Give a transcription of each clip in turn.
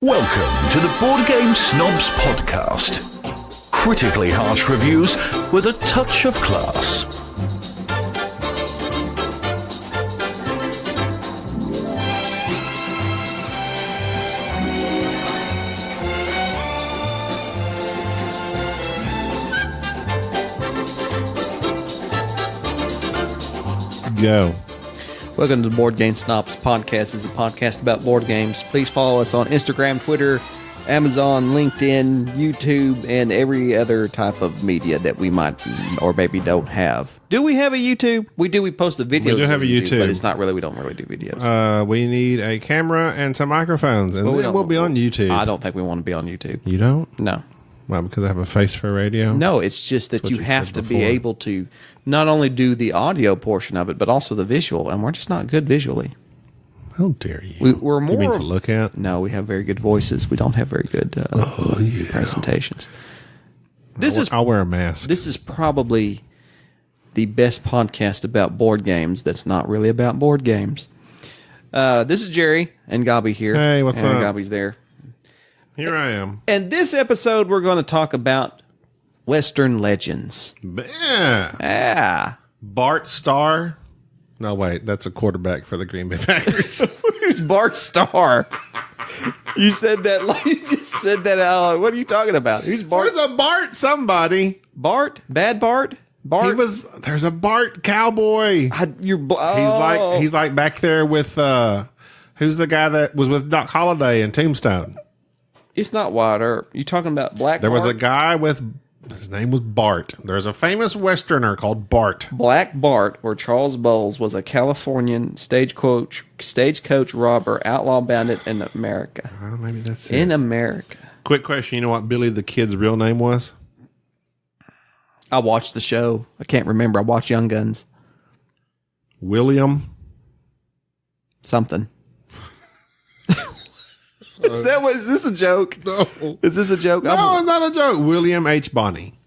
Welcome to the Board Game Snobs podcast. Critically harsh reviews with a touch of class. Go. Welcome to the Board Game Snobs podcast. This is the podcast about board games. Please follow us on Instagram, Twitter, Amazon, LinkedIn, YouTube, and every other type of media that we might or maybe don't have. Do we have a YouTube? We do. We post the videos. We do have a YouTube, but it's not really. We don't really do videos. We need a camera and some microphones, and then we'll be on YouTube. I don't think we want to be on YouTube. You don't? No. Well, because I have a face for radio? No, it's just that you have to be able to not only do the audio portion of it, but also the visual, and we're just not good visually. How dare you? We're more... You mean to look at? No, we have very good voices. We don't have very good presentations. I'll wear a mask. This is probably the best podcast about board games that's not really about board games. This is Jerry and Gabi here. Hey, what's up? Gabi's there. Here I am. And this episode, we're going to talk about Western legends. Yeah. Yeah. Bart Starr. No, wait. That's a quarterback for the Green Bay Packers. Who's Bart Starr? You said that like you just said that out. What are you talking about? Who's Bart? There's a Bart somebody. Bart? Bad Bart? Bart? There's a Bart cowboy. He's like back there with, who's the guy that was with Doc Holliday in Tombstone? It's not Wyatt Earp. You talking about Black There Bart? was a guy his name was Bart. There's a famous Westerner called Bart. Black Bart, or Charles Bowles, was a Californian stagecoach robber, outlaw bandit in America. Maybe that's it. In America. Quick question. You know what Billy the Kid's real name was? I watched the show. I can't remember. I watched Young Guns. William. Something. Is this a joke? No. Is this a joke? No, it's not a joke. William H. Bonney.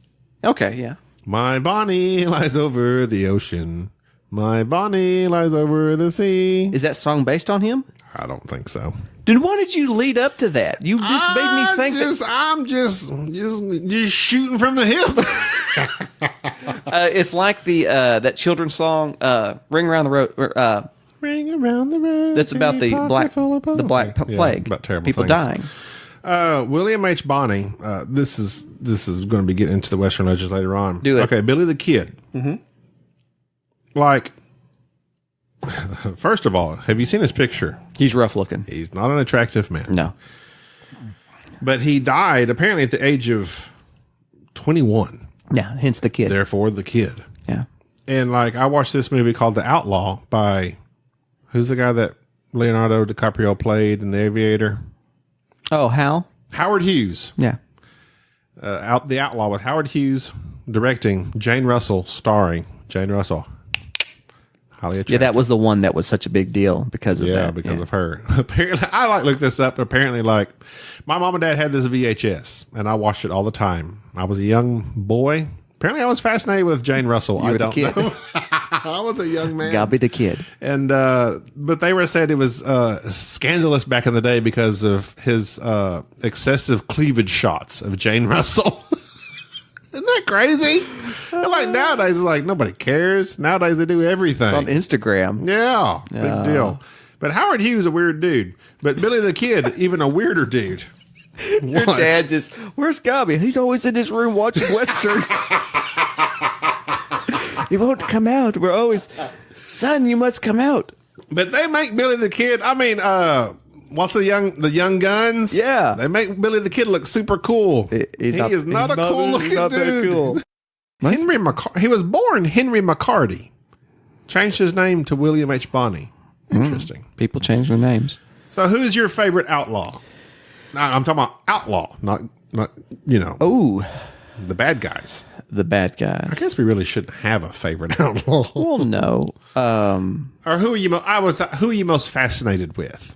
Okay, yeah. My Bonnie lies over the ocean. My Bonnie lies over the sea. Is that song based on him? I don't think so. Dude, why did you lead up to that? You just made me think I'm just shooting from the hip. it's like the that children's song, Ring Around the Road. Ring around the road. That's about the black plague. About terrible people things. dying. William H. Bonney. This is going to be getting into the Western legends later on. Do it. Okay, Billy the Kid. Mm-hmm. Like, first of all, have you seen his picture? He's rough looking. He's not an attractive man. No. But he died apparently at the age of 21. Yeah, hence the kid. Therefore, the kid. Yeah. And like, I watched this movie called The Outlaw by, who's the guy that Leonardo DiCaprio played in The Aviator? Oh, Hal? Howard Hughes. Yeah. The Outlaw with Howard Hughes directing, Jane Russell starring. Jane Russell. Highly attractive. Yeah, that was the one that was such a big deal because of that. Yeah, because of her. Apparently, I looked this up. Apparently, like, my mom and dad had this VHS, and I watched it all the time. I was a young boy. Apparently, I was fascinated with Jane Russell. I don't know. I was a young man. Gotta be the kid. And but they were said it was scandalous back in the day because of his excessive cleavage shots of Jane Russell. Isn't that crazy? And like nowadays, it's like nobody cares. Nowadays, they do everything. It's on Instagram. Yeah, big deal. But Howard Hughes, a weird dude. But Billy the Kid, even a weirder dude. Your dad just, where's Gabi? He's always in his room watching Westerns. He won't come out. We're always, son, you must come out. But they make Billy the Kid, I mean, what's the Young Guns? Yeah. They make Billy the Kid look super cool. He is not a cool looking dude. Cool. He was born Henry McCarty. Changed his name to William H. Bonney. Interesting. People change their names. So who's your favorite outlaw? I'm talking about outlaw, not Oh, the bad guys. The bad guys. I guess we really shouldn't have a favorite outlaw. Well, no. Or who are you most fascinated with?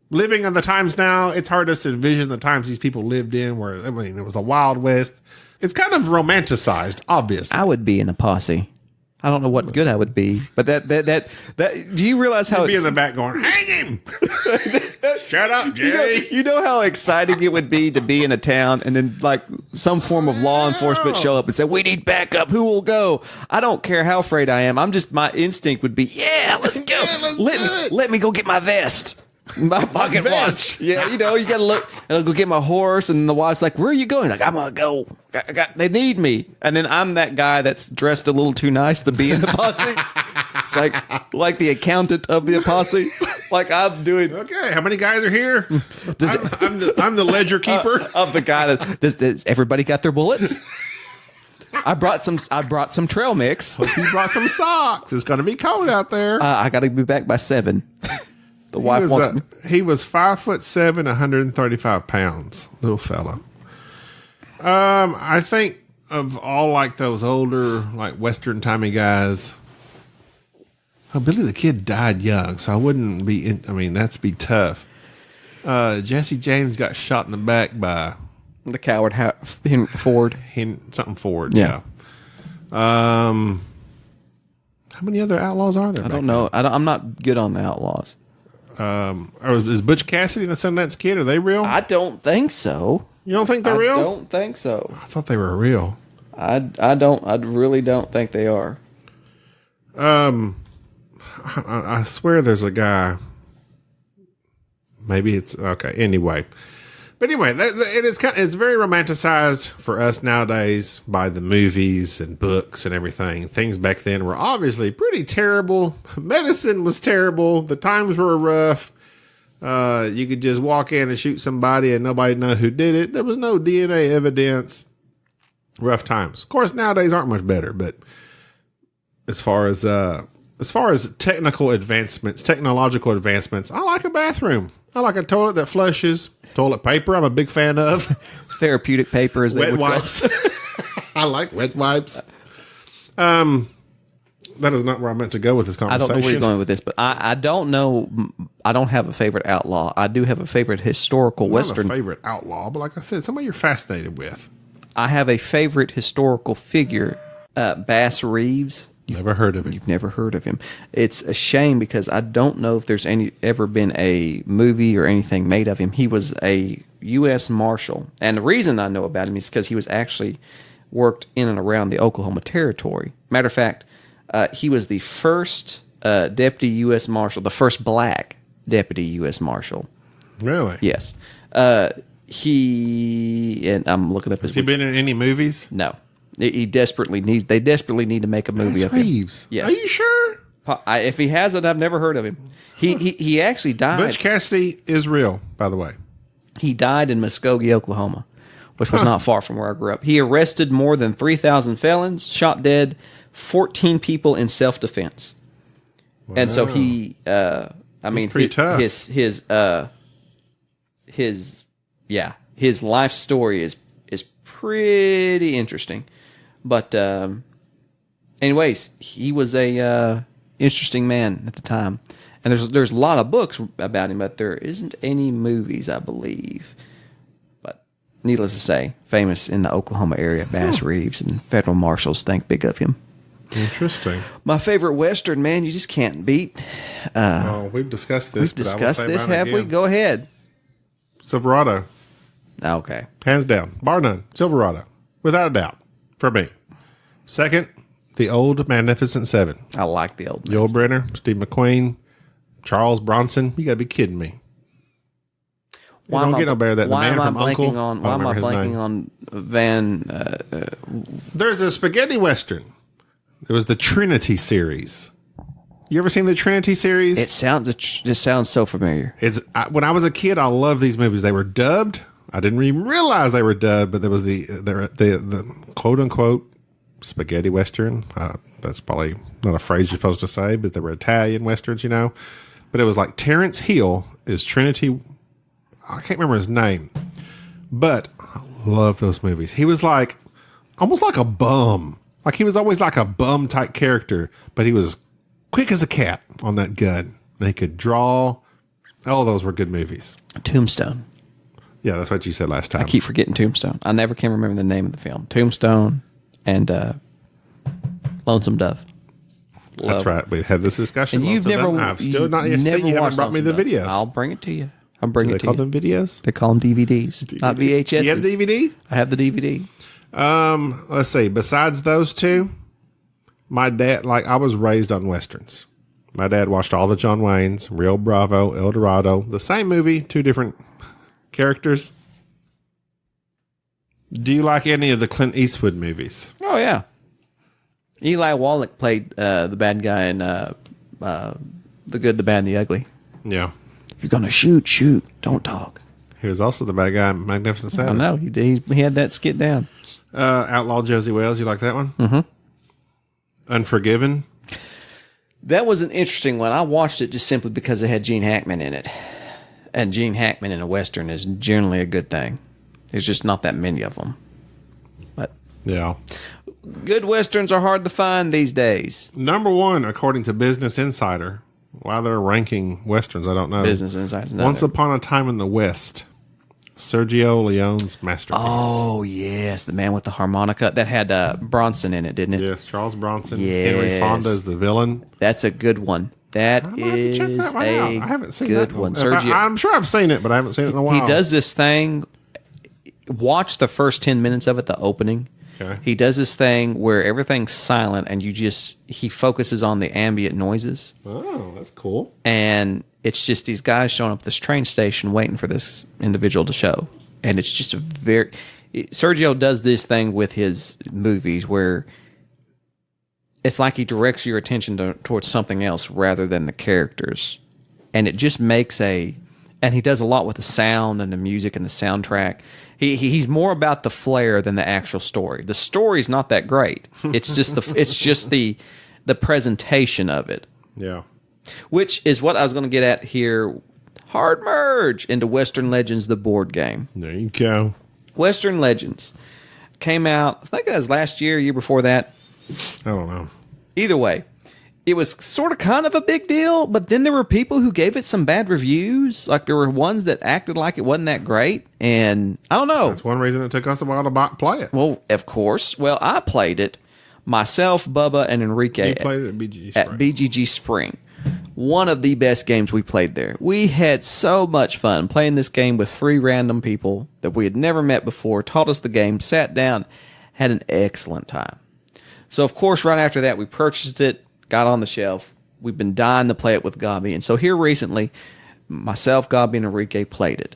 Living in the times now, it's hard to envision the times these people lived in where, I mean, it was a Wild West. It's kind of romanticized, obviously. I would be in a posse. I don't know what good I would be, but that. Do you realize how You'd be in the back going, hang him! Shut up, Jerry! You know how exciting it would be to be in a town and then like some form of law enforcement show up and say, "We need backup. Who will go?" I don't care how afraid I am. My instinct would be, "Yeah, let's go. Let me go get my vest." My pocket watch. Yeah, you gotta look. And I'll go get my horse, and the wife's like, "Where are you going?" Like, I'm gonna go. They need me, and then I'm that guy that's dressed a little too nice to be in the posse. It's like the accountant of the posse. Like I'm doing. Okay, how many guys are here? I'm the ledger keeper of the guy that does everybody got their bullets. I brought some trail mix. Hope you brought some socks. It's gonna be cold out there. I got to be back by 7. The wife wants me. He was 5'7", 135 pounds, little fella. I think of all like those older, like Western timey guys. Oh, Billy the Kid died young, so I wouldn't be. That'd be tough. Jesse James got shot in the back by the coward Ford. Something Ford. Yeah. How many other outlaws are there? I don't know. I'm not good on the outlaws. Is Butch Cassidy and the Sundance Kid, are they real? I don't think so. You don't think they're real? I don't think so. I thought they were real. I really don't think they are. I swear there's a guy. Maybe it's okay. Anyway, it's very romanticized for us nowadays by the movies and books and everything. Things back then were obviously pretty terrible. Medicine was terrible. The times were rough. You could just walk in and shoot somebody and nobody know who did it. There was no DNA evidence. Rough times. Of course, nowadays aren't much better, but as far as technological advancements, I like a bathroom. I like a toilet that flushes. Toilet paper, I'm a big fan of. Therapeutic paper, as they wet would wipes. I like wet wipes. That is not where I meant to go with this conversation. I don't know where you're going with this, but I don't know. I don't have a favorite outlaw. I do have a favorite historical Western. Not a favorite outlaw, but like I said, somebody you're fascinated with. I have a favorite historical figure, Bass Reeves. Never heard of him. You've never heard of him. It's a shame because I don't know if there's ever been a movie or anything made of him. He was a U.S. Marshal. And the reason I know about him is because he was actually worked in and around the Oklahoma Territory. Matter of fact, he was the first deputy U.S. Marshal, the first black deputy U.S. Marshal. Really? Yes. And I'm looking up his... Has he been in any movies? No. They desperately need to make a movie of him. Reeves. Yes. Are you sure? If he hasn't, I've never heard of him. He actually died. Butch Cassidy is real, by the way. He died in Muskogee, Oklahoma, which was not far from where I grew up. He arrested more than 3,000 felons, shot dead 14 people in self-defense. Wow. And so he, pretty tough. His life story is pretty interesting. But anyways, he was a interesting man at the time. And there's a lot of books about him, but there isn't any movies, I believe. But needless to say, famous in the Oklahoma area, Bass Reeves, and federal marshals think big of him. Interesting. My favorite Western, man, you just can't beat. We've discussed this. We've discussed this, have we? Go ahead. Silverado. Okay. Hands down. Bar none. Silverado. Without a doubt. For me. Second, the old Magnificent Seven. I like the old Yul Brynner, Steve McQueen, Charles Bronson. You got to be kidding me. Don't get no better than the man from Uncle. Why am I blanking on Van... There's a spaghetti Western. There was the Trinity series. You ever seen the Trinity series? It sounds so familiar. When I was a kid, I loved these movies. They were dubbed. I didn't even realize they were dubbed, but there was the quote unquote spaghetti Western. That's probably not a phrase you're supposed to say, but they were Italian Westerns, But it was like Terrence Hill is Trinity. I can't remember his name, but I love those movies. He was like almost like a bum. Like he was always like a bum type character, but he was quick as a cat on that gun. And he could draw. Oh, those were good movies. Tombstone. Yeah, that's what you said last time. I keep forgetting Tombstone. I never can remember the name of the film. Tombstone and Lonesome Dove. That's right. We had this discussion. And you've never, I've still not yet seen. You haven't brought me the videos. I'll bring it to you. I'll bring it to you. They call them videos? They call them DVDs, not VHS. You have DVD? I have the DVD. Let's see. Besides those two, my dad, I was raised on Westerns. My dad watched all the John Waynes, Rio Bravo, El Dorado, the same movie, two different characters. Do you like any of the Clint Eastwood movies? Oh, yeah. Eli Wallach played the bad guy in The Good, the Bad, and the Ugly. Yeah. If you're going to shoot, don't talk. He was also the bad guy in Magnificent Seven. I know. He had that skit down. Outlaw Josie Wales, you like that one? Mm-hmm. Unforgiven? That was an interesting one. I watched it just simply because it had Gene Hackman in it. And Gene Hackman in a Western is generally a good thing. There's just not that many of them. But yeah. Good Westerns are hard to find these days. Number one, according to Business Insider. Why they're ranking Westerns, I don't know. Business Insider. Once Upon a Time in the West. Sergio Leone's masterpiece. Oh, yes. The man with the harmonica. That had Bronson in it, didn't it? Yes, Charles Bronson. Yes. Henry Fonda is the villain. That's a good one. That is I haven't seen good that one. Sergio, I'm sure I've seen it, but I haven't seen it in a while. He does this thing. Watch the first 10 minutes of it, the opening. Okay. He does this thing where everything's silent and he focuses on the ambient noises. Oh, that's cool. And it's just these guys showing up at this train station waiting for this individual to show. And it's just Sergio does this thing with his movies where it's like he directs your attention towards something else rather than the characters. And it just makes and he does a lot with the sound and the music and the soundtrack. He's more about the flair than the actual story. The story's not that great. It's just the presentation of it. Yeah. Which is what I was going to get at here. Hard merge into Western Legends, the board game. There you go. Western Legends came out, I think that was last year before that. I don't know. Either way, it was sort of kind of a big deal, but then there were people who gave it some bad reviews. Like there were ones that acted like it wasn't that great. And I don't know. That's one reason it took us a while to play it. Well, of course. Well, I played it myself, Bubba, and Enrique. You played it at BGG Spring. At BGG Spring. One of the best games we played there. We had so much fun playing this game with 3 random people that we had never met before, taught us the game, sat down, had an excellent time. So, of course, right after that, we purchased it, got on the shelf. We've been dying to play it with Gabi. And so here recently, myself, Gabi, and Enrique played it.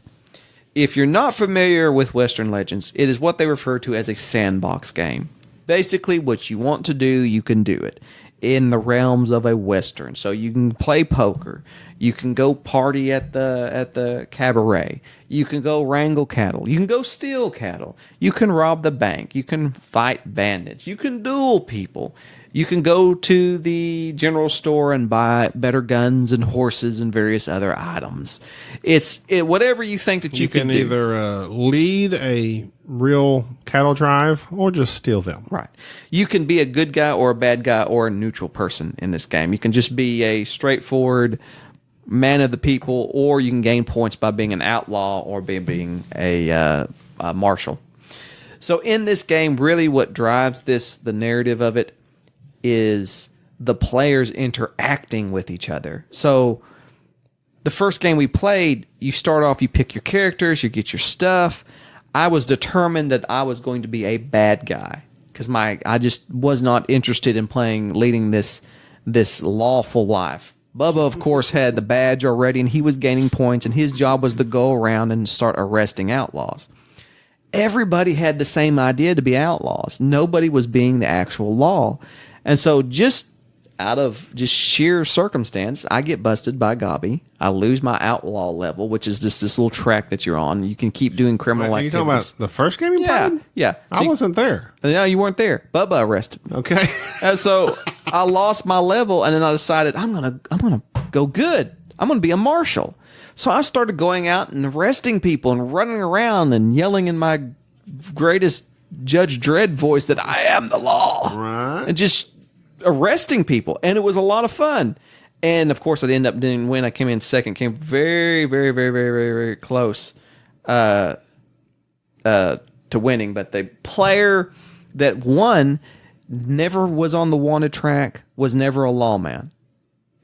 If you're not familiar with Western Legends, it is what they refer to as a sandbox game. Basically, what you want to do, you can do it in the realms of a Western. So you can play poker. You can go party at the cabaret. You can go wrangle cattle. You can go steal cattle. You can rob the bank. You can fight bandits. You can duel people. You can go to the general store and buy better guns and horses and various other items. It's whatever you think that you can do. Either lead a real cattle drive or just steal them. Right. You can be a good guy or a bad guy or a neutral person in this game. You can just be a straightforward man of the people, or you can gain points by being an outlaw or being a marshal. So in this game, really what drives the narrative of it, is the players interacting with each other. So the first game we played, you start off, you pick your characters, you get your stuff. I was determined that I was going to be a bad guy because I just was not interested in leading this lawful life. Bubba, of course, had the badge already, and he was gaining points, and his job was to go around and start arresting outlaws. Everybody had the same idea to be outlaws. Nobody was being the actual law. And so just out of just sheer circumstance, I get busted by Gabi. I lose my outlaw level, which is just this little track that you're on. You can keep doing criminal activities. Are you talking about the first game you played? Yeah. I wasn't there. No, you weren't there. Bubba arrested me. Okay. And so I lost my level, and then I decided I'm gonna go good. I'm gonna be a marshal. So I started going out and arresting people and running around and yelling in my greatest Judge Dredd voice that I am the law. Right. And just arresting people. And it was a lot of fun. And of course, I ended up didn't win. I came in second. Came very, very, very, very, very, very close to winning. But the player that won never was on the wanted track, was never a lawman.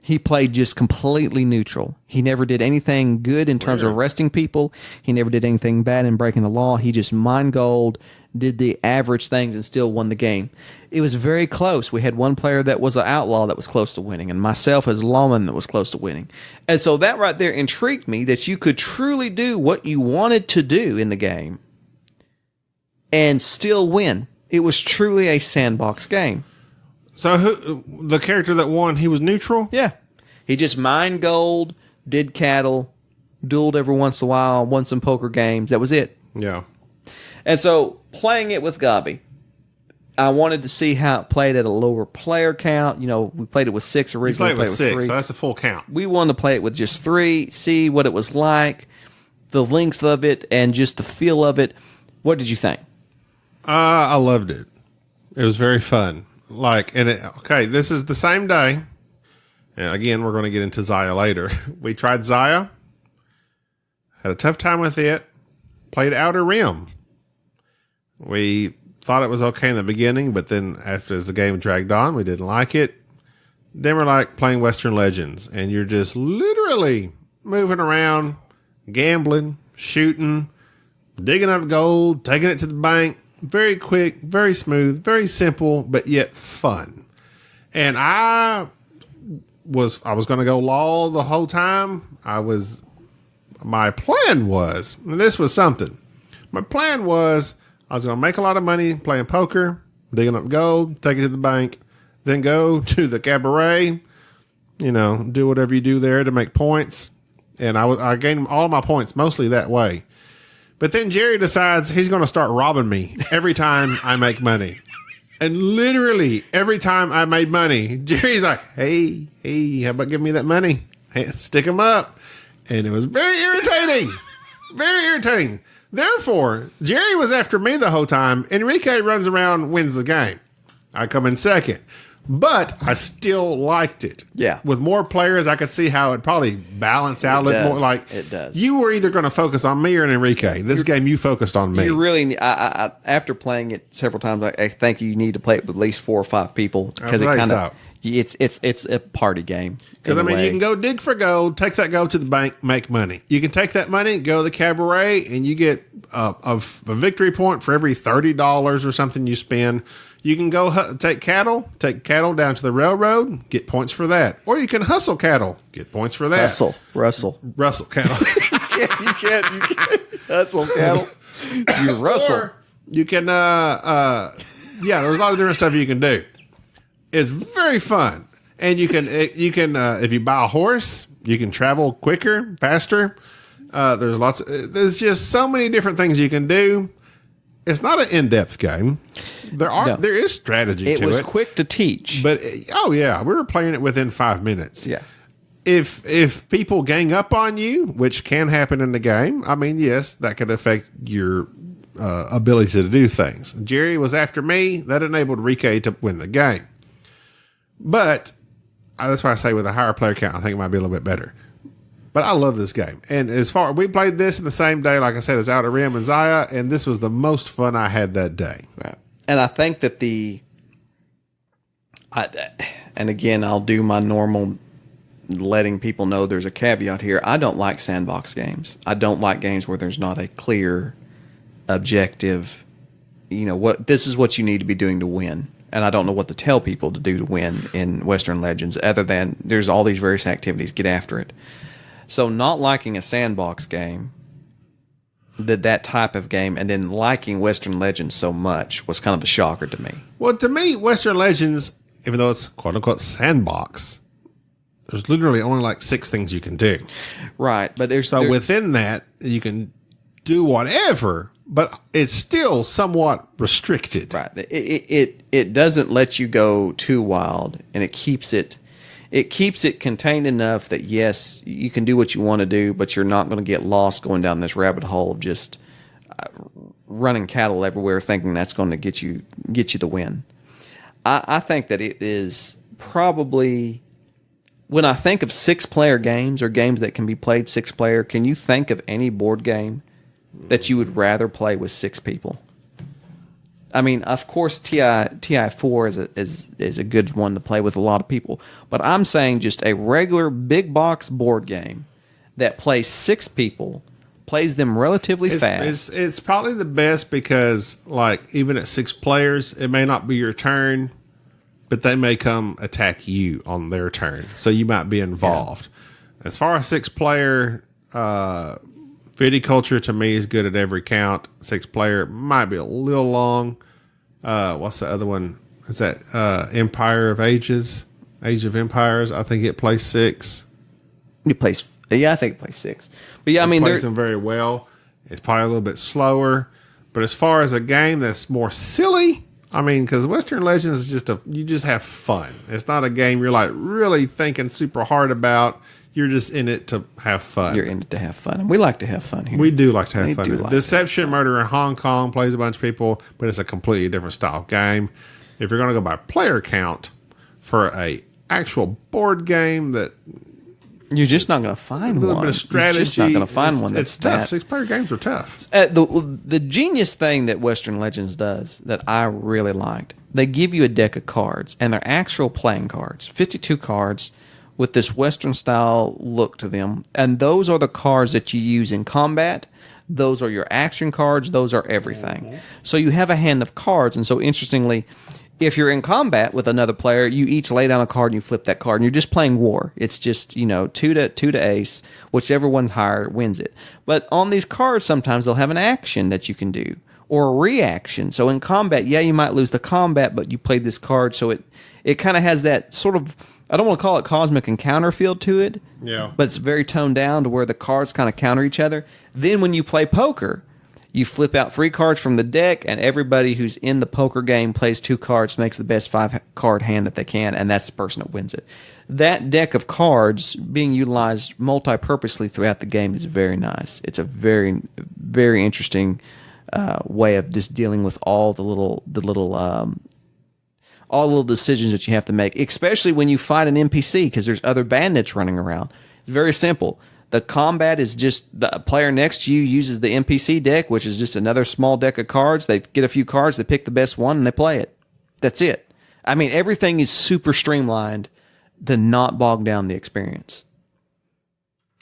He played just completely neutral. He never did anything good in terms of arresting people. He never did anything bad in breaking the law. He just mined gold, did the average things, and still won the game. It was very close. We had one player that was an outlaw that was close to winning, and myself as a lawman that was close to winning. And so that right there intrigued me, that you could truly do what you wanted to do in the game and still win. It was truly a sandbox game. So the character that won, he was neutral? Yeah. He just mined gold, did cattle, dueled every once in a while, won some poker games. That was it. Yeah. And so playing it with Gabi, I wanted to see how it played at a lower player count. You know, we played it with 6 originally. You played it with 6, 3. so that's a full count. We wanted to play it with just 3, see what it was like, the length of it, and just the feel of it. What did you think? I loved it. It was very fun. This is the same day. And again, we're going to get into Zaya later. We tried Zaya, had a tough time with it, played Outer Rim. We thought it was okay in the beginning, but then as the game dragged on, we didn't like it. Then we're like playing Western Legends, and you're just literally moving around, gambling, shooting, digging up gold, taking it to the bank. Very quick, very smooth, very simple, but yet fun. And I was going to go law the whole time. My plan was, and this was something. My plan was I was going to make a lot of money playing poker, digging up gold, take it to the bank, then go to the cabaret, do whatever you do there to make points. And I gained all of my points mostly that way. But then Jerry decides he's going to start robbing me every time I make money. And literally every time I made money, Jerry's like, hey, how about giving me that money? Hey, stick them up. And it was very irritating. Very irritating. Therefore, Jerry was after me the whole time. Enrique runs around, wins the game. I come in second. But I still liked it. Yeah. With more players, I could see how it'd probably balance out a little more. Like, it does. You were either going to focus on me or Enrique. This game, you focused on me. You really, after playing it several times, I think you need to play it with at least 4 or 5 people because it kind of it's a party game. Because you can go dig for gold, take that gold to the bank, make money. You can take that money, go to the cabaret, and you get a victory point for every $30 or something you spend. You can go take cattle down to the railroad, get points for that. Or you can hustle cattle, get points for that. Rustle cattle. you can't hustle cattle. You rustle. Or you can, there's a lot of different stuff you can do. It's very fun. And you can, if you buy a horse, you can travel quicker, faster. There's just so many different things you can do. It's not an in-depth game. There is strategy to it. It was quick to teach. But, we were playing it within 5 minutes. Yeah. If people gang up on you, which can happen in the game, yes, that could affect your ability to do things. Jerry was after me. That enabled Enrique to win the game. But that's why I say with a higher player count, I think it might be a little bit better. But I love this game. And we played this in the same day, like I said, as Outer Rim and Zaya, and this was the most fun I had that day. Right. And I think that and again, I'll do my normal letting people know there's a caveat here. I don't like sandbox games. I don't like games where there's not a clear objective, this is what you need to be doing to win. And I don't know what to tell people to do to win in Western Legends other than there's all these various activities, get after it. So not liking a sandbox game, that type of game, and then liking Western Legends so much was kind of a shocker to me. Well, to me, Western Legends, even though it's quote-unquote sandbox, there's literally only like 6 things you can do. Right, but within that, you can do whatever, but it's still somewhat restricted. Right. It doesn't let you go too wild, and it keeps it contained enough that, yes, you can do what you want to do, but you're not going to get lost going down this rabbit hole of just running cattle everywhere thinking that's going to get you the win. I think that it is probably, when I think of 6-player games or games that can be played 6-player, can you think of any board game that you would rather play with 6 people? I mean, of course, TI4 is a good one to play with a lot of people. But I'm saying just a regular big box board game that plays 6 people, plays them relatively fast. It's probably the best because, like, even at 6 players, it may not be your turn, but they may come attack you on their turn. So you might be involved. Yeah. As far as 6 player, viticulture to me is good at every count. 6 player might be a little long. What's the other one? Is that Empire of Ages? Age of Empires? I think it plays 6. It plays, I think it plays 6. But yeah, I mean, it plays them very well. It's probably a little bit slower. But as far as a game that's more silly, I mean, because Western Legends is just you just have fun. It's not a game you're like really thinking super hard about. You're just in it to have fun. You're in it to have fun. And we like to have fun here. We do like to have fun. Like Deception Murder in Hong Kong plays a bunch of people, but it's a completely different style game. If you're going to go by player count for a actual board game that... You're just not going to find one. A little bit of strategy. You're just not going to find one that's tough. 6-player games are tough. The genius thing that Western Legends does that I really liked, they give you a deck of cards, and they're actual playing cards. 52 cards with this Western style look to them. And those are the cards that you use in combat. Those are your action cards. Those are everything. Mm-hmm. So you have a hand of cards. And so interestingly, if you're in combat with another player, you each lay down a card and you flip that card. And you're just playing war. It's just, 2 to ace. Whichever one's higher wins it. But on these cards, sometimes they'll have an action that you can do. Or a reaction. So in combat, you might lose the combat, but you played this card. So it kind of has that sort of... I don't want to call it cosmic encounter feel to it, but it's very toned down to where the cards kind of counter each other. Then when you play poker, you flip out 3 cards from the deck, and everybody who's in the poker game plays 2 cards, makes the best 5-card hand that they can, and that's the person that wins it. That deck of cards being utilized multi-purposely throughout the game is very nice. It's a very, very interesting way of just dealing with all the little decisions that you have to make, especially when you fight an NPC, because there's other bandits running around. It's very simple. The combat is just the player next to you uses the NPC deck, which is just another small deck of cards. They get a few cards, they pick the best one, and they play it. That's it. I mean, everything is super streamlined to not bog down the experience.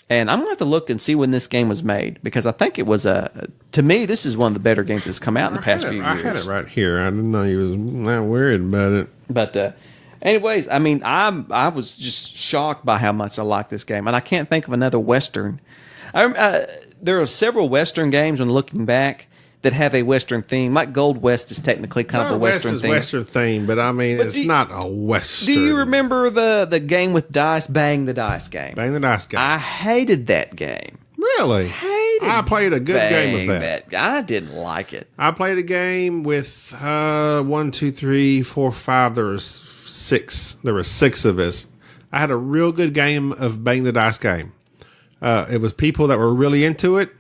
And I'm going to have to look and see when this game was made, because I think it was to me, this is one of the better games that's come out in the past few years. I had it right here. I didn't know you was that worried about it. But anyways, I mean, I was just shocked by how much I like this game. And I can't think of another Western. There are several Western games when looking back that have a Western theme. Like Gold West is technically kind of a Western theme. Western theme, but I mean, it's not a Western. Do you remember the game with dice, Bang the Dice game? Bang the Dice game. I hated that game. Really? I played a good game of that. I didn't like it. I played a game with 1, 2, 3, 4, 5. There was 6. There were 6 of us. I had a real good game of Bang the Dice game. It was people that were really into it.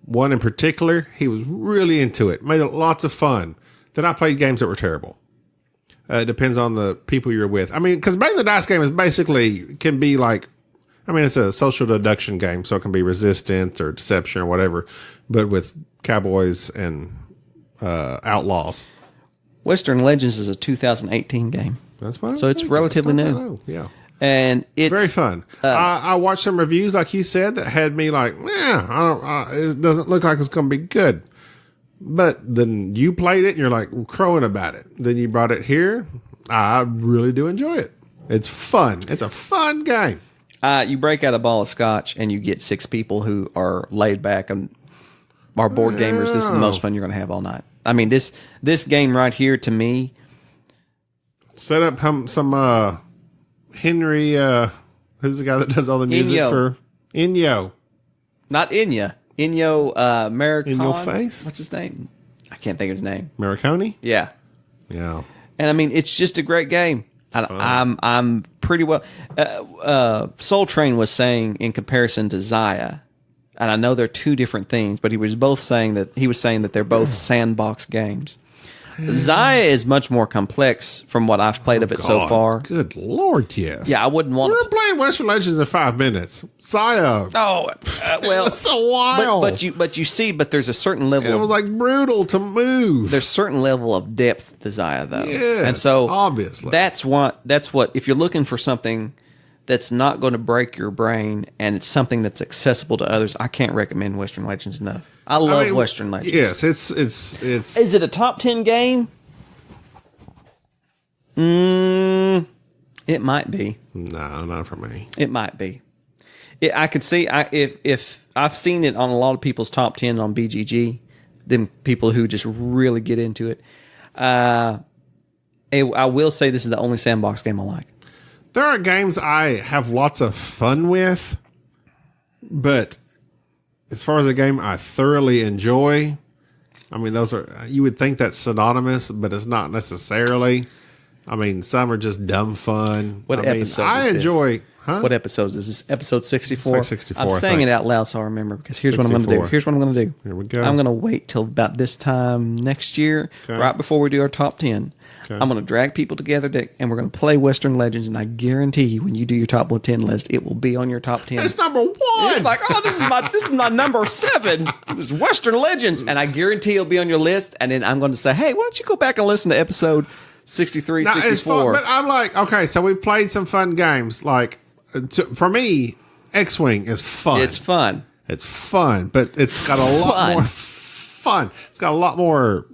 One in particular, he was really into it. Made it lots of fun. Then I played games that were terrible. It depends on the people you're with. I mean, because Bang the Dice game is basically, can be like, I mean, it's a social deduction game, so it can be resistance or deception or whatever, but with cowboys and outlaws. Western Legends is a 2018 game. That's why. So it's relatively new. Yeah. And it's very fun. I watched some reviews, like you said, that had me like, it doesn't look like it's going to be good. But then you played it and you're like crowing about it. Then you brought it here. I really do enjoy it. It's fun. It's a fun game. You break out a ball of scotch and you get 6 people who are laid back and are board gamers. This is the most fun you're going to have all night. I mean, this game right here, to me. Set up some Henry, who's the guy that does all the music for Ennio? Not Enya. Ennio Morricone. In Your Face? What's his name? I can't think of his name. Morricone? Yeah. Yeah. And I mean, it's just a great game. I'm pretty well. Soul Train was saying in comparison to Zaya, and I know they're 2 different things, but he was saying that they're both sandbox games. Zaya is much more complex from what I've played of it so God, far. Good Lord, yes. Yeah, I wouldn't want We're to. playing Western Legends in 5 minutes. Saya. Oh, well, It's a while. but you see, but there's a certain level. It was like brutal to move. There's a certain level of depth to Zaya, though. Yes, and so obviously. that's what if you're looking for something that's not going to break your brain and it's something that's accessible to others, I can't recommend Western Legends enough. I love Western Legends. Yes, it's. Is it a top 10 game? It might be. No, not for me. It might be. I could see if I've seen it on a lot of people's top 10 on BGG, them people who just really get into it. I will say this is the only sandbox game I like. There are games I have lots of fun with, but as far as a game I thoroughly enjoy, I mean, those are, you would think that's synonymous, but it's not necessarily. I mean, some are just dumb fun. What episode is this? enjoy. Huh? What episode is this? Episode 64? It's like 64, I'm I saying think. it out loud so I remember, because here's what I'm going to do. 64. Here's what I'm going to do. Here we go. I'm going to wait till about this time next year, right before we do our top 10. Okay. I'm going to drag people together, and we're going to play Western Legends, and I guarantee you, when you do your top 10 list, it will be on your top 10. It's number 1. It's like, oh, this is my number 7. It was Western Legends, and I guarantee it'll be on your list. And then I'm going to say, hey, why don't you go back and listen to episode 63, Now, 64? it's fun, but I'm like, okay, so we've played some fun games. Like, for me, X-Wing is fun. It's fun. It's fun, but it's got a lot more fun. It's got a lot more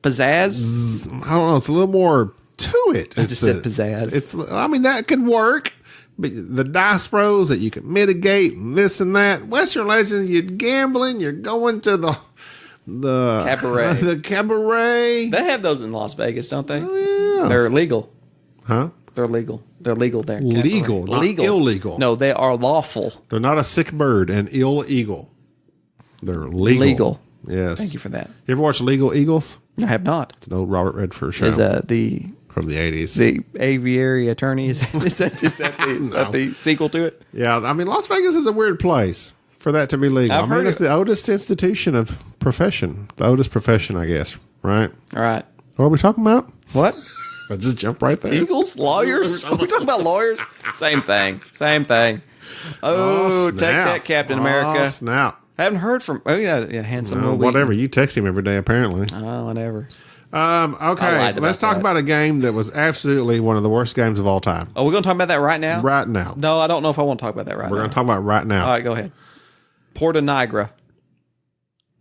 Pizzazz? I don't know. It's a little more to it. I just said pizzazz. It's. I mean, that could work. But the dice rolls that you can mitigate and this and that. Western Legends, you're gambling. You're going to the Cabaret. The cabaret. They have those in Las Vegas, don't they? Oh, yeah. They're legal. Huh? They're legal. They're legal there. Legal, not illegal. No, they are lawful. They're not a sick bird and illegal. They're legal. Legal. Yes. Thank you for that. You ever watch Legal Eagles? I have not. It's an old Robert Redford show Is the from the 80s. the aviary attorney? Is that the sequel to it? Yeah, I mean, Las Vegas is a weird place for that to be legal. I've heard it's it. the oldest institution of profession. The oldest profession, I guess. Right? All right. What are we talking about? What? I just jump right there. Eagles? Lawyers? Are we talking about lawyers? Same thing. Same thing. Oh, take snap. that, Captain America. Oh, snap. Haven't heard from. Oh, yeah, handsome little Whatever. You text him every day, apparently. Oh, whatever. Okay, lied about let's talk that. about a game that was absolutely one of the worst games of all time. Oh, we're going to talk about that right now? Right now. No, I don't know if I want to talk about that right We're now. going to talk about it right now. All right, go ahead. Porta Nigra.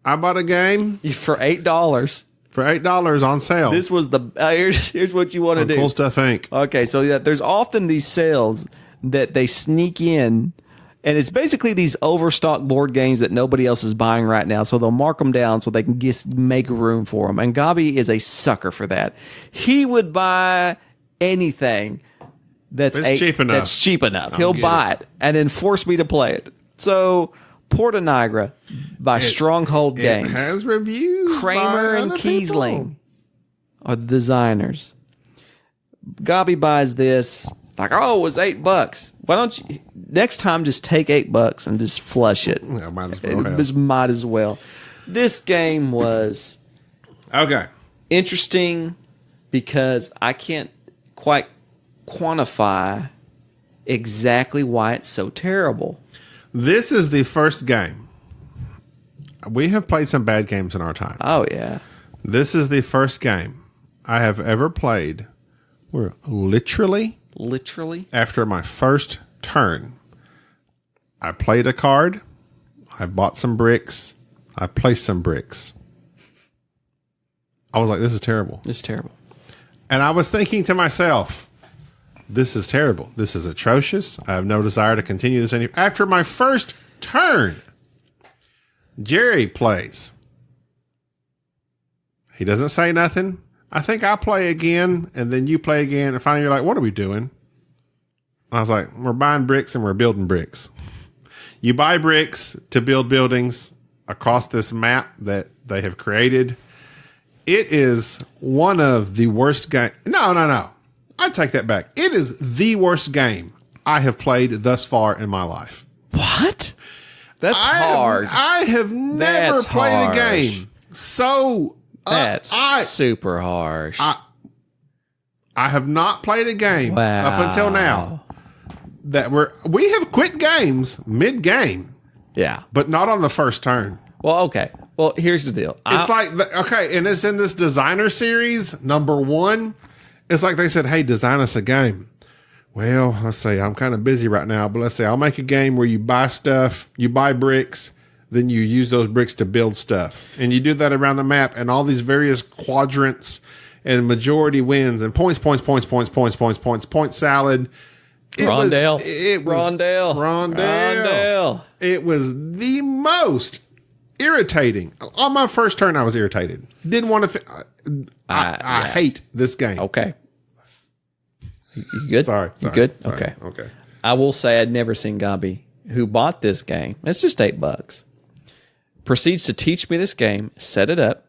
I bought a game For $8. for $8 on sale. This was the here's what you want to on do. Cool Stuff Inc. Okay, so yeah, there's often these sales that they sneak in, and it's basically these overstocked board games that nobody else is buying right now. So they'll mark them down so they can make room for them. And Gabi is a sucker for that. He would buy anything that's cheap enough. That's cheap enough. He'll buy it and then force me to play it. So Porta Nigra by Stronghold Games. It has reviews. Kramer by and other Kiesling people. are the designers. Gabi buys this like, oh, it was $8. Why don't you next time just take $8 and just flush it? Yeah, might as well have. Just might as well. This game was Okay. interesting because I can't quite quantify exactly why it's so terrible. This is the first game. We have played some bad games in our time. Oh yeah. This is the first game I have ever played where literally after my first turn, I played a card, I bought some bricks, I placed some bricks. I was like, this is terrible. It's terrible. And I was thinking to myself, this is terrible. This is atrocious. I have no desire to continue this any. After my first turn, Jerry plays. He doesn't say nothing. I think I play again, and then you play again, and finally you're like, what are we doing? And I was like, we're buying bricks and we're building bricks. You buy bricks to build buildings across this map that they have created. It is one of the worst games. No. I take that back. It is the worst game I have played thus far in my life. What? That's hard. I have never That's played harsh. a game so That's super harsh. I have not played a game up until now that we have quit games mid-game. Yeah. But not on the first turn. Well, okay. Well, here's the deal. It's and it's in this designer series, number 1. It's like they said, hey, design us a game. Well, let's say I'm kind of busy right now, but let's say I'll make a game where you buy stuff, you buy bricks, then you use those bricks to build stuff. And you do that around the map and all these various quadrants and majority wins and points salad. Rondale. It was the most irritating. On my first turn, I was irritated. Didn't want to. I hate this game. Okay. You good? Sorry. You good? Sorry. Okay. I will say I'd never seen Gabi, who bought this game. It's just $8. Proceeds to teach me this game, set it up,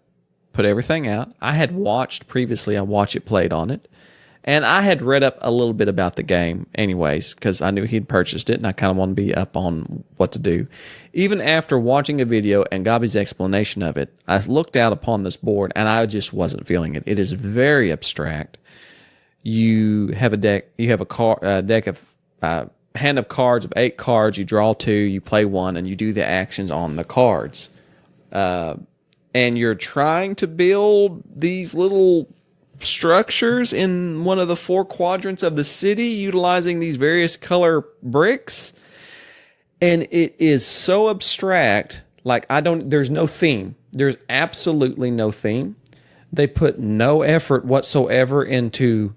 put everything out. I had watched previously. I watched it played on it. And I had read up a little bit about the game anyways, because I knew he'd purchased it, and I kind of want to be up on what to do. Even after watching a video and Gabi's explanation of it, I looked out upon this board, and I just wasn't feeling it. It is very abstract. You have a deck. You have a deck of hand of cards of 8 cards. You draw 2. You play 1, and you do the actions on the cards. And you're trying to build these little structures in one of the 4 quadrants of the city utilizing these various color bricks, and it is so abstract. Like, there's no theme. There's absolutely no theme. They put no effort whatsoever into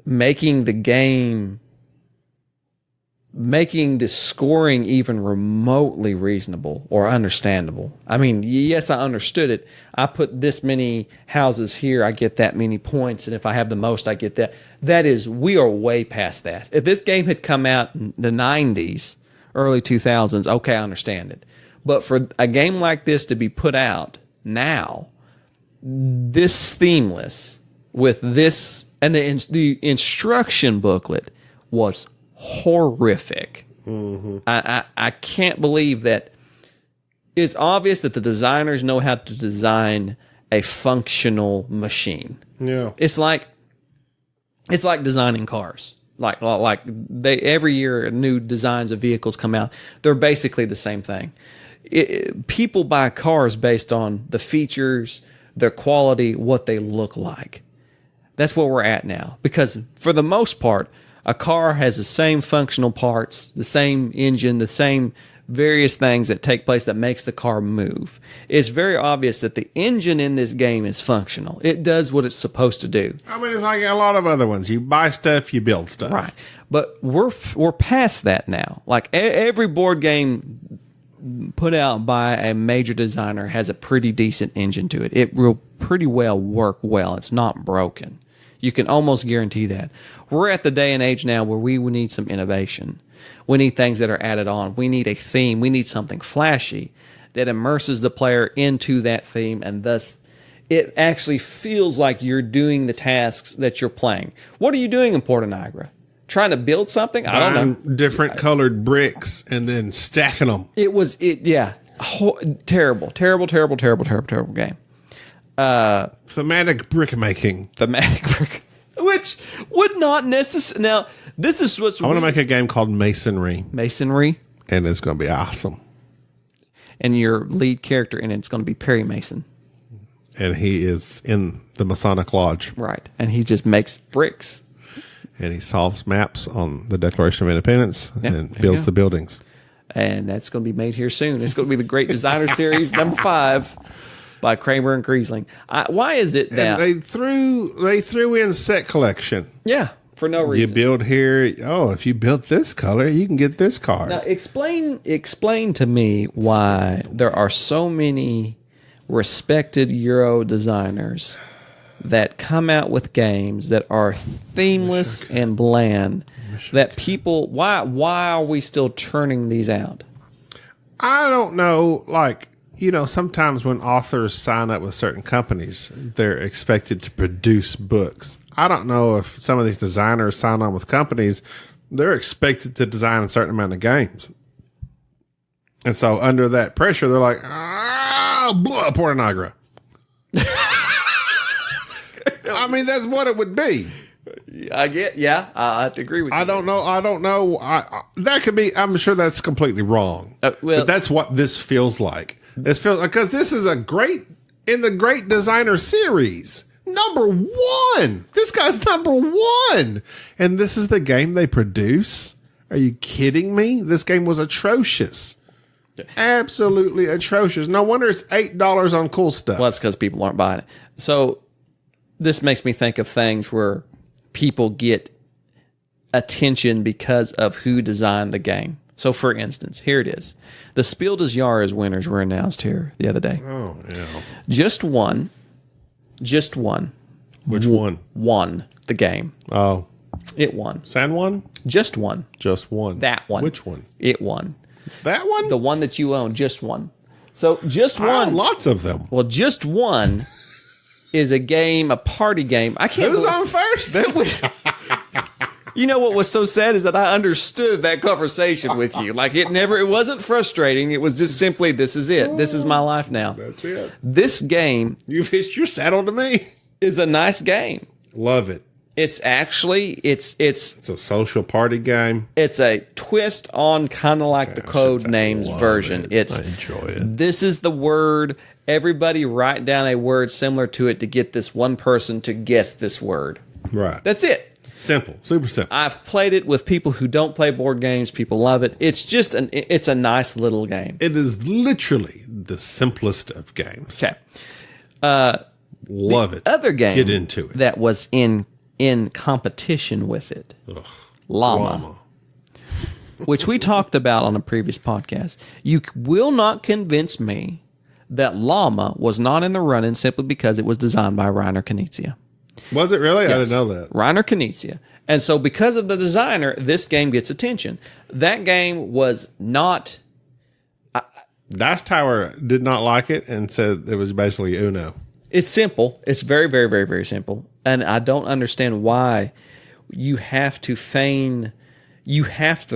making the scoring even remotely reasonable or understandable. I mean, yes, I understood it. I put this many houses here, I get that many points, and if I have the most, I get that. We are way past that. If this game had come out in the 90s, early 2000s, okay, I understand it. But for a game like this to be put out now, this themeless, with this, and the instruction booklet was horrific. Mm-hmm. I can't believe that. It's obvious that the designers know how to design a functional machine. Yeah, it's like designing cars. Like they every year new designs of vehicles come out. They're basically the same thing. People buy cars based on the features, their quality, what they look like. That's where we're at now. Because for the most part, a car has the same functional parts, the same engine, the same various things that take place that makes the car move. It's very obvious that the engine in this game is functional. It does what it's supposed to do. I mean, it's like a lot of other ones. You buy stuff, you build stuff. Right. But we're past that now. Like every board game put out by a major designer has a pretty decent engine to it. It will pretty well work well. It's not broken. You can almost guarantee that. We're at the day and age now where we need some innovation. We need things that are added on. We need a theme. We need something flashy that immerses the player into that theme, and thus it actually feels like you're doing the tasks that you're playing. What are you doing in Porta Nigra? Trying to build something? I don't know. Different colored bricks and then stacking them. Terrible game. Thematic brick making. Which would not necessarily. Now, this is what's. I want to make a game called Masonry. Masonry? And it's going to be awesome. And your lead character in it's going to be Perry Mason. And he is in the Masonic Lodge. Right. And he just makes bricks. And he solves maps on the Declaration of Independence and builds the buildings. And that's going to be made here soon. It's going to be the Great Designer Series number 5 by Kramer and Kriesling. Why is it that they threw in set collection? Yeah, for no reason. You build here. Oh, if you built this color, you can get this card. Now, explain to me why there are so many respected Euro designers that come out with games that are themeless and bland. That people, why are we still turning these out? I don't know. Like, you know, sometimes when authors sign up with certain companies, they're expected to produce books. I don't know if some of these designers sign on with companies, they're expected to design a certain amount of games. And so under that pressure, they're like, Porta Nigra. I mean, that's what it would be. I have to agree with you. I don't know. That could be. I'm sure that's completely wrong. But that's what this feels like. This feels because this is in the Great Designer series. Number one. This guy's number one. And this is the game they produce? Are you kidding me? This game was atrocious. Absolutely atrocious. No wonder it's $8 on Cool Stuff. Well, that's because people aren't buying it. So this makes me think of things where people get attention because of who designed the game. So, for instance, here it is. The Spiel des Jahres winners were announced here the other day. Oh, yeah. Just one. Which one? Won the game. Oh. It won. San Juan? Just one. Just one. That one. Which one? It won. That one? The one that you own. Just one. So, just one. Lots of them. Well, just one is a game, a party game. I can't. Who's on first? You know what was so sad is that I understood that conversation with you. Like it wasn't frustrating. It was just simply, this is it. This is my life now. That's it. This game You've hitched your saddle to me. is a nice game. Love it. It's actually, it's a social party game. It's a twist on kind of like the Code Names version. I enjoy it. This is the word. Everybody write down a word similar to it to get this one person to guess this word. Right. That's it. Simple. Super simple. I've played it with people who don't play board games. People love it. It's just it's a nice little game. It is literally the simplest of games. Okay. Love it. Other game Get into it. that was in competition with it. Ugh. Llama. Which we talked about on a previous podcast. You will not convince me that Llama was not in the running simply because it was designed by Reiner Knizia. Was it really? Yes. I didn't know that. Reiner Knizia. And so because of the designer, this game gets attention. That game was not... Dice Tower did not like it and said it was basically Uno. It's simple. It's very, very, very, very simple. And I don't understand why you have to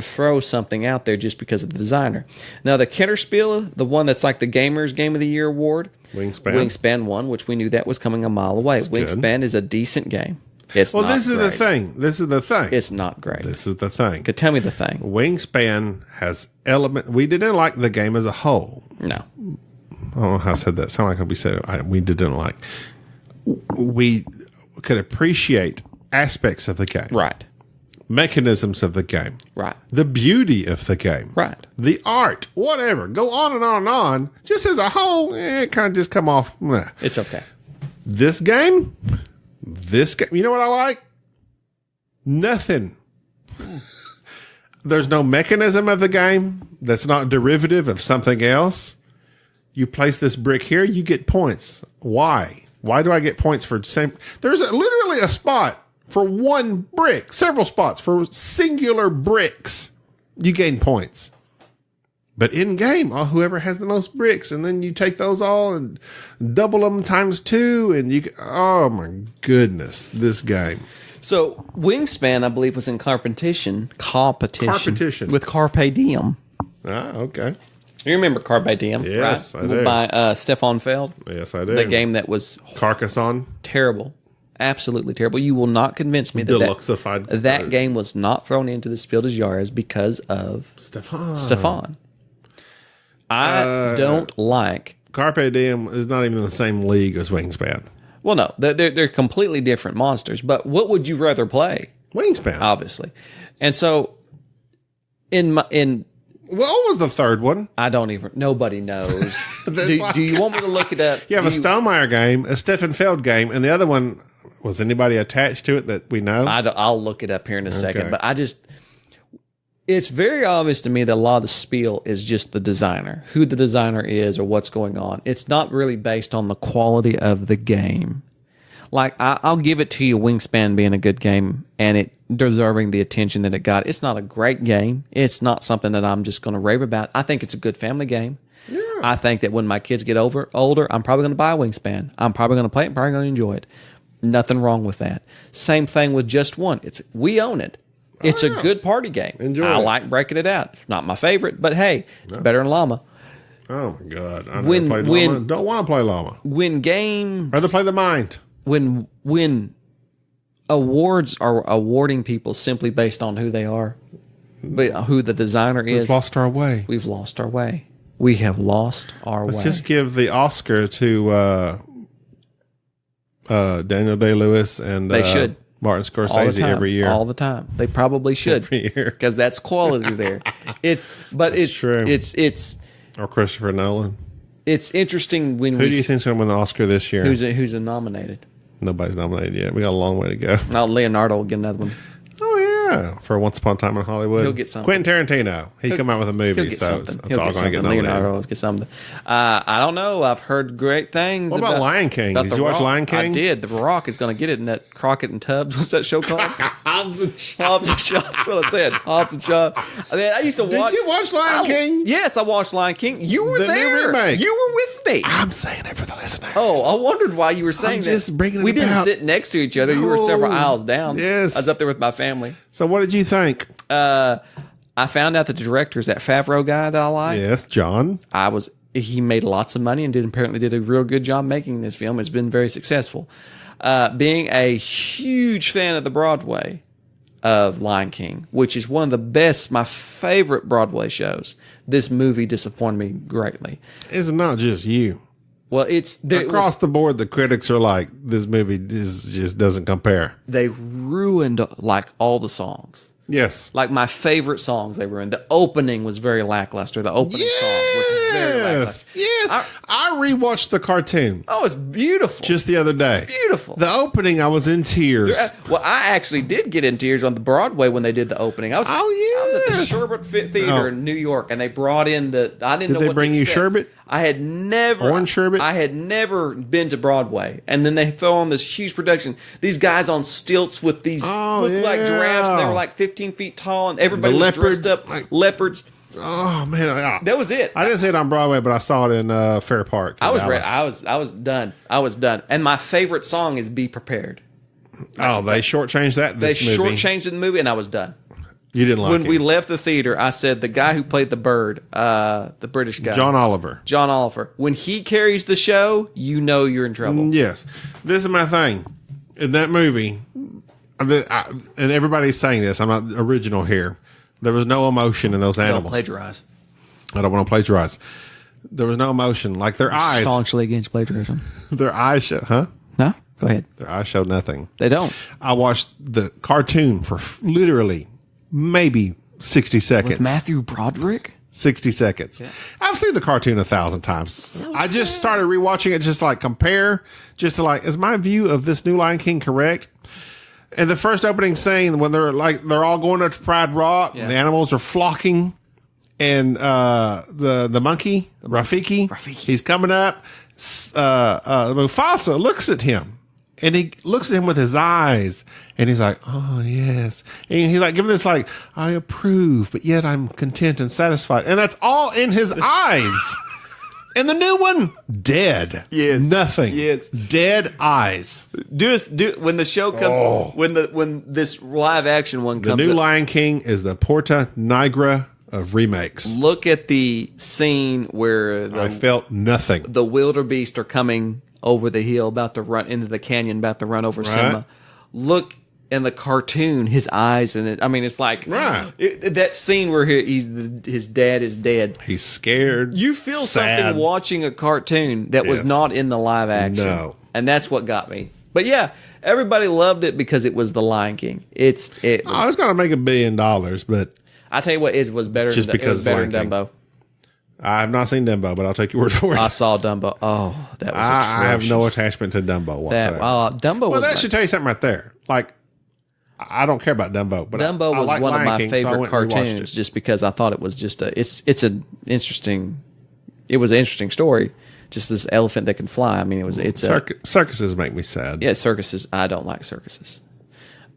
throw something out there just because of the designer. Now, the Kennerspiele, the one that's like the Gamers Game of the Year award, Wingspan won, which we knew that was coming a mile away. Wingspan is a decent game. It's not this is great. the thing. It's not great. This is the thing. Okay, tell me the thing. Wingspan has element. We didn't like the game as a whole. No. I don't know how I said that. Sound like we said we didn't like. We could appreciate aspects of the game. Right. Mechanisms of the game. Right. The beauty of the game. Right. The art. Whatever. Go on and on and on. Just as a whole, it kind of just come off. Meh. It's okay. This game, you know what I like? Nothing. There's no mechanism of the game that's not derivative of something else. You place this brick here, you get points. Why? Why do I get points for the same? There's literally a spot for one brick, several spots for singular bricks. You gain points. But in game, whoever has the most bricks, and then you take those all and double them times 2, and you. Oh my goodness, this game. So Wingspan, I believe, was in competition with Carpe Diem. Ah, okay. You remember Carpe Diem, yes, right? I do. By Stefan Feld. Yes, I do. The game that was Carcassonne. Terrible. Absolutely terrible. You will not convince me that game was not thrown into the Spiel des Jahres because of Stefan. I don't like... Carpe Diem is not even the same league as Wingspan. Well, no. They're completely different monsters. But what would you rather play? Wingspan. Obviously. And so, what was the third one? I don't even... Nobody knows. Do you want me to look it up? You have a Stonemeyer game, a Stefan Feld game, and the other one... Was anybody attached to it that we know? I'll look it up here in a second. But it's very obvious to me that a lot of the spiel is just the designer, who the designer is or what's going on. It's not really based on the quality of the game. Like, I'll give it to you, Wingspan being a good game and it deserving the attention that it got. It's not a great game. It's not something that I'm just going to rave about. I think it's a good family game. Yeah. I think that when my kids get older, I'm probably going to buy a Wingspan. I'm probably going to play it and probably going to enjoy it. Nothing wrong with that. Same thing with Just One. We own it. It's a good party game. I like breaking it out. It's not my favorite, but hey, it's better than Llama. Oh my God! I When- never played when- Llama. Don't want to play Llama. When games, Rather play the Mind. when awards are awarding people simply based on who they are, but who the designer is, We've lost our way. we've lost our way. We have lost our Let's way. just give the Oscar to Daniel Day-Lewis and They should. Martin all the Scorsese time, every year. all the time. They probably should, Every year. because that's quality there. It's true. It's Or Christopher Nolan. it's interesting when Who do you think's going to win the Oscar this year? who's nominated. Nobody's nominated yet. We got a long way to go. Now Leonardo will get another one. Oh yeah, for Once Upon a Time in Hollywood. He'll get something. Quentin Tarantino. He come out with a movie, He'll get so something. it's He'll all get going to get something. nominated. Leonardo will get something. I don't know. I've heard great things. What about Lion King? about Did The you watch Rock. Lion King? I did. The Rock is going to get it in that Crockett and Tubbs. What's that show called? Hobbs and Shaw. Hobbs and Shaw. That's what I said. Hobbs and Shaw. I mean, I used to watch. Did you watch Lion King? Yes, I watched Lion King. You were The new there. remake. You were with me. I'm saying it for the listeners. Oh, I wondered why you were saying that. just bringing it We didn't about. sit next to each other. You were several No. aisles down. Yes. I was up there with my family. So what did you think? I found out that the director is that Favreau guy that I like. Yes, John. He made lots of money and apparently did a real good job making this film. It's been very successful. Being a huge fan of the Broadway of Lion King, which is one of the best, my favorite Broadway shows, this movie disappointed me greatly. It's not just you. Well, Across the board, the critics are like, this movie just doesn't compare. they ruined like all the songs. Yes. Like my favorite songs they ruined. The opening was very lackluster. The opening song was very lackluster. Yes. I rewatched the cartoon Oh, it's beautiful. just the other day. Beautiful. The opening, I was in tears. Well, I actually did get in tears on the Broadway when they did the opening. I was at the yes. Sherbet Theater in New York, and they brought in I didn't know they what bring to you expect. sherbet? I had never Orange sherbet? I had never been to Broadway, and then they throw on this huge production. These guys on stilts with these looked like giraffes. And they were like 15 feet tall, and everybody The was leopard, dressed up like- leopards. Oh, man. That was it. I didn't see it on Broadway, but I saw it in Fair Park. I was Dallas. ready. I was done. I was done. And my favorite song is "Be Prepared." Oh, they shortchanged that They this movie. shortchanged it in the movie, and I was done. You didn't like When it. we left the theater, I said the guy who played the bird, the British guy, John Oliver. John Oliver. When he carries the show, you know you're in trouble. Yes. This is my thing. In that movie, and everybody's saying this, I'm not original here. There was no emotion in those Don't animals. plagiarize. I don't want to plagiarize. There was no emotion. Like their eyes. Staunchly against plagiarism. Their eyes show, huh? No, go ahead. Their eyes showed nothing. They don't. I watched the cartoon for literally maybe 60 seconds. Matthew Broderick. 60 seconds. I've seen the cartoon 1,000 times. I just started rewatching it just to like compare, just to like, is my view of this new Lion King correct? And the first opening scene when they're all going up to Pride Rock, and the animals are flocking, and the monkey, Rafiki, he's coming up. Mufasa looks at him, and he looks at him with his eyes, and he's like, "Oh yes," and he's like giving this like, "I approve, but yet I'm content and satisfied," and that's all in his eyes. And the new one, dead. Yes. Nothing. Yes. Dead eyes. Do when the show comes when this live action one The comes. new up, Lion King is the Porta Nigra of remakes. look at the scene where I felt nothing. the wildebeest are coming over the hill, about to run into the canyon, about to run over Simba. Look in the cartoon, his eyes in it. I mean, it's like that scene where his dad is dead. He's scared. You feel sad. something watching a cartoon that was Yes. not in the live action. No. And that's what got me. But yeah, everybody loved it because it was the Lion King. I was going to make $1 billion, but I tell you what, it was better. Just than, because it was better Lion than King. Dumbo. I have not seen Dumbo, but I'll take your word for it. I saw Dumbo. Oh, that was I have no atrocious. attachment to Dumbo whatsoever. Dumbo well, was that my- should tell you something right there. Like, I don't care about Dumbo, but Dumbo I was like one of Lion my King, so I favorite went and rewatched cartoons, it. just because I thought it was just it's an interesting. It was an interesting story. Just this elephant that can fly. I mean, Circuses make me sad. yeah, circuses. I don't like circuses.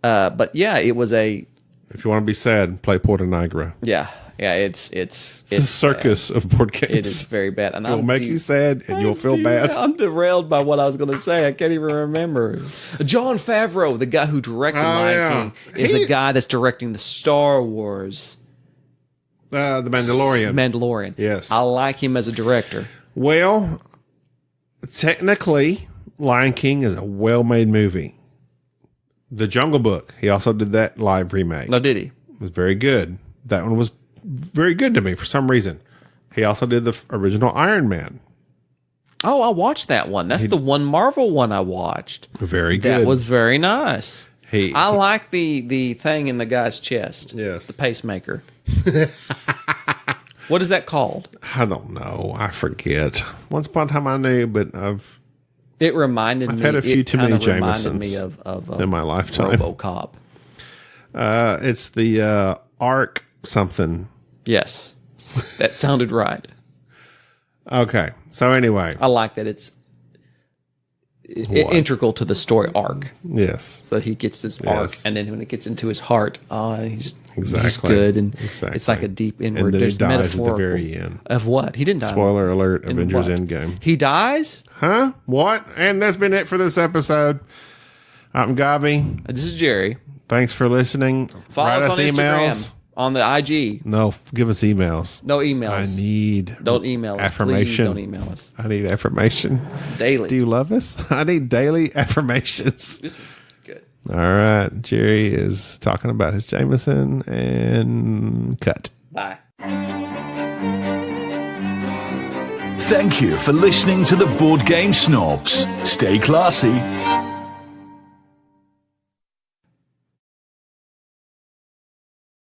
But yeah, it was a If you want to be sad, play Porta Nigra. yeah. It's The circus of board games. It is very bad, and It'll make you sad, and you'll feel bad. I'm derailed by what I was going to say. I can't even remember. Jon Favreau, the guy who directed Lion King, is the guy that's directing the Star Wars The Mandalorian. Mandalorian. Yes. I like him as a director. Well, technically, Lion King is a well-made movie. The Jungle Book, he also did that live remake. No, did he? It was very good. That one was very good to me for some reason. He also did the original Iron Man. Oh, I watched that one. That's the one Marvel one I watched. Very good. That was very nice. I He like the thing in the guy's chest. Yes. The pacemaker. What is that called? I don't know. I forget. Once upon a time I knew, but It reminded me. I've had a few too many reminded Jamesons me of in my lifetime. RoboCop. It's the Ark something. Yes, that sounded right. Okay. So anyway, I like that it's integral to the story arc. yes. So he gets this arc, Yes. and then when it gets into his heart, he's Exactly. good, and Exactly. it's like a deep inward. And then he There's dies at the metaphorical very end. of what he didn't die. Spoiler alert, in Avengers what? Endgame. He dies. Huh? What? And that's been it for this episode. I'm Gabi. This is Jerry. Thanks for listening. Follow Write us on emails. Instagram, on the IG. No, give us emails. No emails. I need Don't email us. affirmation. Please don't email us. I need affirmation. Daily. Do you love us? I need daily affirmations. This is good. All right. Jerry is talking about his Jameson and cut. Bye. Thank you for listening to the Board Game Snobs. Stay classy.